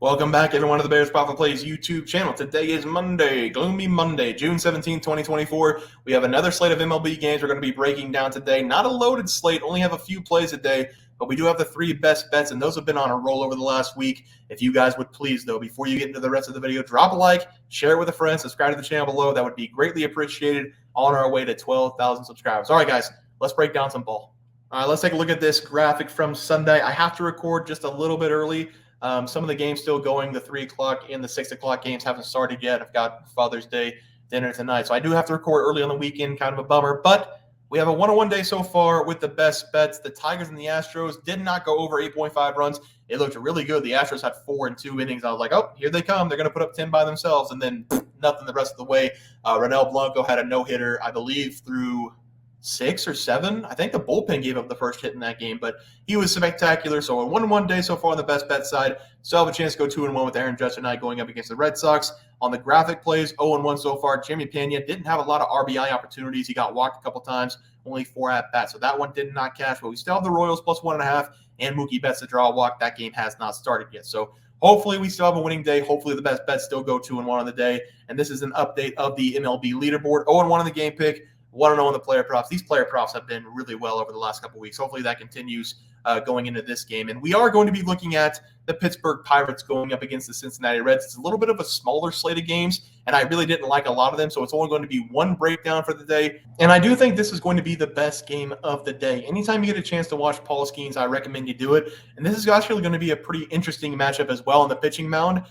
Welcome back, everyone, to the Bears Profit Plays YouTube channel. Today is Monday, Gloomy Monday, June 17, 2024. We have another slate of MLB games we're going to be breaking down today. Not a loaded slate, only have a few plays a day, but we do have the three best bets, and those have been on a roll over the last week. If you guys would please, though, before you get into the rest of the video, drop a like, share it with a friend, subscribe to the channel below. That would be greatly appreciated on our way to 12,000 subscribers. All right, guys, let's break down some ball. All right, let's take a look at this graphic from Sunday. I have to record just a little bit early. Some of the games still going. The 3 o'clock and the 6 o'clock games haven't started yet. I've got Father's Day dinner tonight, so I do have to record early on the weekend, kind of a bummer. But we have a one-on-one day so far with the best bets. The Tigers and the Astros did not go over 8.5 runs. It looked really good. The Astros had 4 in 2 innings. I was like, oh, here they come. They're going to put up 10 by themselves, and then nothing the rest of the way. Renel Blanco had a no-hitter, I believe, through 6 or 7. I think the bullpen gave up the first hit in that game, but he was spectacular. So a 1-1 day so far on the best bet side. Still have a chance to go 2-1 with Aaron Judge tonight going up against the Red Sox. On the graphic plays, 0-1 so far. Jimmy Pena didn't have a lot of RBI opportunities. He got walked a couple times, only 4 at-bats. So that one did not cash, but we still have the Royals plus 1.5 and Mookie Betts to draw a walk. That game has not started yet. So hopefully we still have a winning day. Hopefully the best bets still go 2-1 on the day. And this is an update of the MLB leaderboard. 0-1 on the game pick. 1-0 on the player props. These player props have been really well over the last couple of weeks. Hopefully that continues going into this game. And we are going to be looking at the Pittsburgh Pirates going up against the Cincinnati Reds. It's a little bit of a smaller slate of games, and I really didn't like a lot of them, so it's only going to be one breakdown for the day. And I do think this is going to be the best game of the day. Anytime you get a chance to watch Paul Skeens, I recommend you do it. And this is actually going to be a pretty interesting matchup as well on the pitching mound.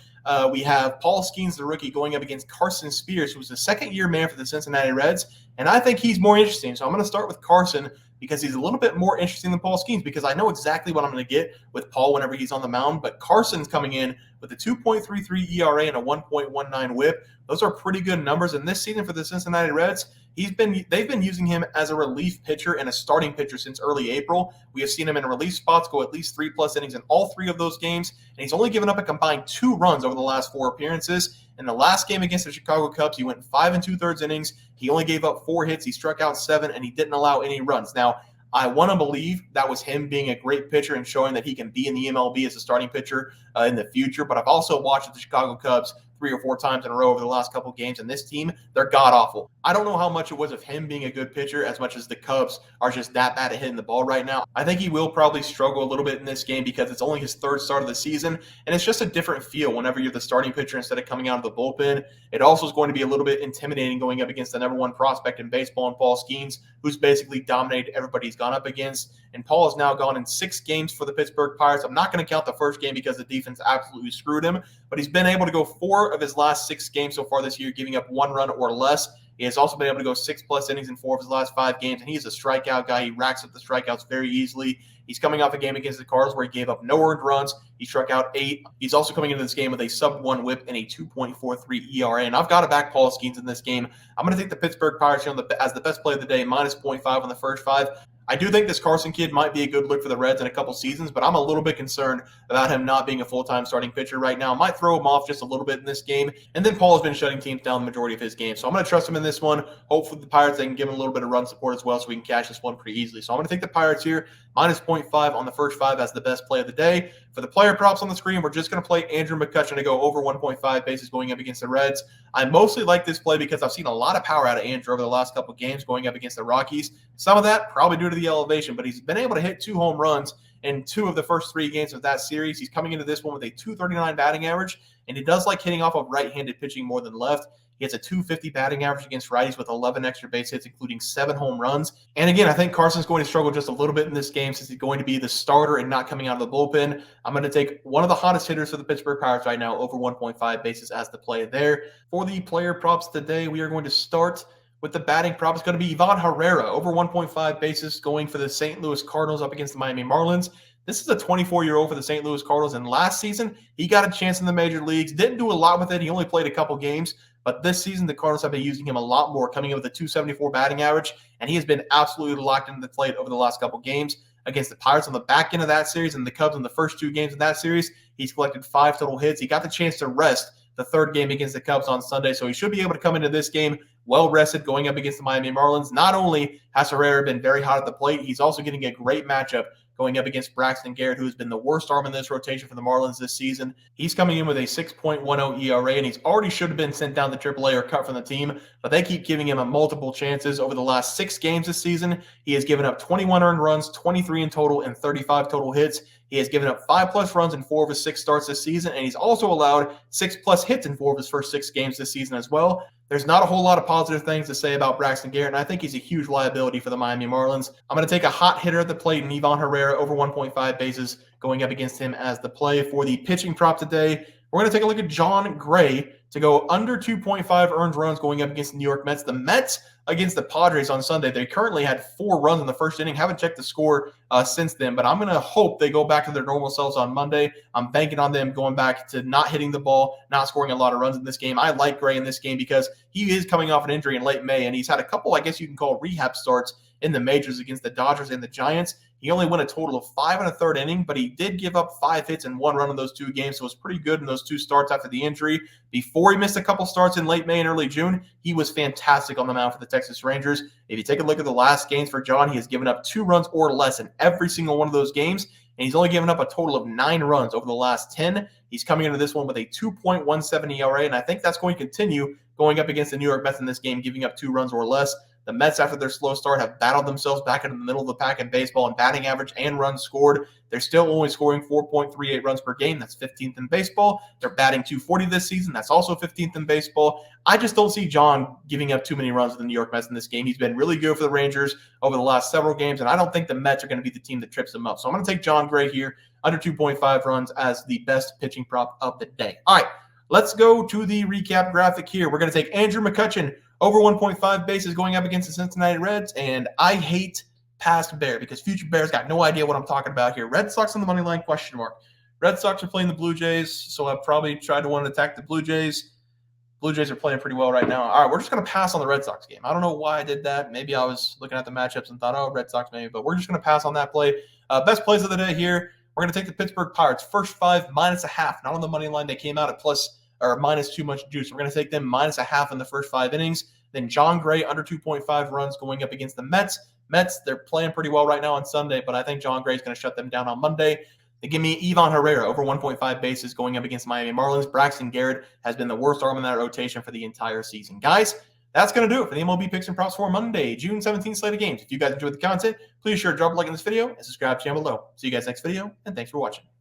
We have Paul Skeens, the rookie, going up against Carson Spears, who's a second-year man for the Cincinnati Reds, and I think he's more interesting. So I'm going to start with Carson because he's a little bit more interesting than Paul Skeens because I know exactly what I'm going to get with Paul whenever he's on the mound, but Carson's coming in with a 2.33 ERA and a 1.19 WHIP. Those are pretty good numbers, and this season for the Cincinnati Reds, they've been using him as a relief pitcher and a starting pitcher since early April. We have seen him in relief spots go at least 3+ innings in all 3 of those games, and he's only given up a combined 2 runs over the last 4 appearances. In the last game against the Chicago Cubs, he went 5 2/3 innings. He only gave up 4 hits. He struck out 7, and he didn't allow any runs. Now, I want to believe that was him being a great pitcher and showing that he can be in the MLB as a starting pitcher in the future. But I've also watched the Chicago Cubs 3 or 4 times in a row over the last couple of games, and this team, they're god-awful. I don't know how much it was of him being a good pitcher as much as the Cubs are just that bad at hitting the ball right now. I think he will probably struggle a little bit in this game because it's only his 3rd start of the season, and it's just a different feel whenever you're the starting pitcher instead of coming out of the bullpen. It also is going to be a little bit intimidating going up against the #1 prospect in baseball in Paul Skeens, who's basically dominated everybody he's gone up against. And Paul has now gone in 6 games for the Pittsburgh Pirates. I'm not going to count the first game because the defense absolutely screwed him, but he's been able to go 4 of his last 6 games so far this year, giving up 1 run or less. He has also been able to go 6+ innings in 4 of his last 5 games, and he's a strikeout guy. He racks up the strikeouts very easily. He's coming off a game against the Cardinals where he gave up no earned runs. He struck out 8. He's also coming into this game with a sub-1 WHIP and a 2.43 ERA. And I've got to back Paul Skeens in this game. I'm going to take the Pittsburgh Pirates as the best play of the day, minus 0.5 on the first 5. I do think this Carson kid might be a good look for the Reds in a couple seasons, but I'm a little bit concerned about him not being a full-time starting pitcher right now. Might throw him off just a little bit in this game. And then Paul has been shutting teams down the majority of his games. So I'm going to trust him in this one. Hopefully the Pirates, they can give him a little bit of run support as well so we can cash this one pretty easily. So I'm going to take the Pirates here, minus 0.5 on the first 5 as the best play of the day. For the player props on the screen, we're just going to play Andrew McCutchen to go over 1.5 bases going up against the Reds. I mostly like this play because I've seen a lot of power out of Andrew over the last couple of games going up against the Rockies. Some of that probably due to the elevation, but he's been able to hit 2 home runs in 2 of the first 3 games of that series. He's coming into this one with a 239 batting average, and he does like hitting off of right-handed pitching more than left. He has a 250 batting average against righties with 11 extra base hits, including 7 home runs. And again, I think Carson's going to struggle just a little bit in this game since he's going to be the starter and not coming out of the bullpen. I'm going to take one of the hottest hitters for the Pittsburgh Pirates right now, over 1.5 bases as the play there. For the player props today, we are going to start with the batting prop. It's going to be Ivan Herrera, over 1.5 bases, going for the St. Louis Cardinals up against the Miami Marlins. This is a 24-year-old for the St. Louis Cardinals, and last season, he got a chance in the major leagues. Didn't do a lot with it. He only played a couple games, but this season, the Cardinals have been using him a lot more, coming in with a 274 batting average, and he has been absolutely locked into the plate over the last couple games. Against the Pirates on the back end of that series and the Cubs in the first 2 games of that series, he's collected 5 total hits. He got the chance to rest the 3rd game against the Cubs on Sunday, so he should be able to come into this game well-rested going up against the Miami Marlins. Not only has Herrera been very hot at the plate, he's also getting a great matchup going up against Braxton Garrett, who has been the worst arm in this rotation for the Marlins this season. He's coming in with a 6.10 ERA, and he's already should have been sent down to AAA or cut from the team, but they keep giving him multiple chances. Over the last 6 games this season, he has given up 21 earned runs, 23 in total, and 35 total hits. He has given up 5+ runs in 4 of his 6 starts this season, and he's also allowed 6+ hits in 4 of his first 6 games this season as well. There's not a whole lot of positive things to say about Braxton Garrett, and I think he's a huge liability for the Miami Marlins. I'm going to take a hot hitter at the plate, and Ivan Herrera over 1.5 bases going up against him as the play. For the pitching prop today, we're going to take a look at Jon Gray to go under 2.5 earned runs going up against the New York Mets. The Mets against the Padres on Sunday, they currently had 4 runs in the first inning. Haven't checked the score since then, but I'm going to hope they go back to their normal selves on Monday. I'm banking on them going back to not hitting the ball, not scoring a lot of runs in this game. I like Gray in this game because he is coming off an injury in late May, and he's had a couple, I guess you can call rehab starts in the majors against the Dodgers and the Giants. He only went a total of 5 1/3 inning, but he did give up 5 hits and 1 run in those 2 games, so it was pretty good in those 2 starts after the injury. Before he missed a couple starts in late May and early June, he was fantastic on the mound for the Texas Rangers. If you take a look at the last games for John, he has given up 2 runs or less in every single one of those games, and he's only given up a total of 9 runs over the last 10. He's coming into this one with a 2.17 ERA, and I think that's going to continue going up against the New York Mets in this game, giving up 2 runs or less. The Mets, after their slow start, have battled themselves back into the middle of the pack in baseball in batting average and runs scored. They're still only scoring 4.38 runs per game. That's 15th in baseball. They're batting .240 this season. That's also 15th in baseball. I just don't see John giving up too many runs to the New York Mets in this game. He's been really good for the Rangers over the last several games, and I don't think the Mets are going to be the team that trips them up. So I'm going to take Jon Gray here, under 2.5 runs, as the best pitching prop of the day. All right, let's go to the recap graphic here. We're going to take Andrew McCutchen over 1.5 bases going up against the Cincinnati Reds, and I hate past Bear because future Bears got no idea what I'm talking about here. Red Sox on the money line, question mark. Red Sox are playing the Blue Jays, so I probably tried to want to attack the Blue Jays. Blue Jays are playing pretty well right now. All right, we're just going to pass on the Red Sox game. I don't know why I did that. Maybe I was looking at the matchups and thought, oh, Red Sox maybe, but we're just going to pass on that play. Best plays of the day here. We're going to take the Pittsburgh Pirates. First 5, -0.5. Not on the money line. They came out at plus or minus too much juice. We're going to take them -0.5 in the first 5 innings. Then Jon Gray under 2.5 runs going up against the Mets. Mets, they're playing pretty well right now on Sunday, but I think Jon Gray is going to shut them down on Monday. They give me Ivan Herrera over 1.5 bases going up against Miami Marlins. Braxton Garrett has been the worst arm in that rotation for the entire season. Guys, that's going to do it for the MLB Picks and Props for Monday, June 17th slate of games. If you guys enjoyed the content, please sure to drop a like in this video and subscribe to the channel below. See you guys next video, and thanks for watching.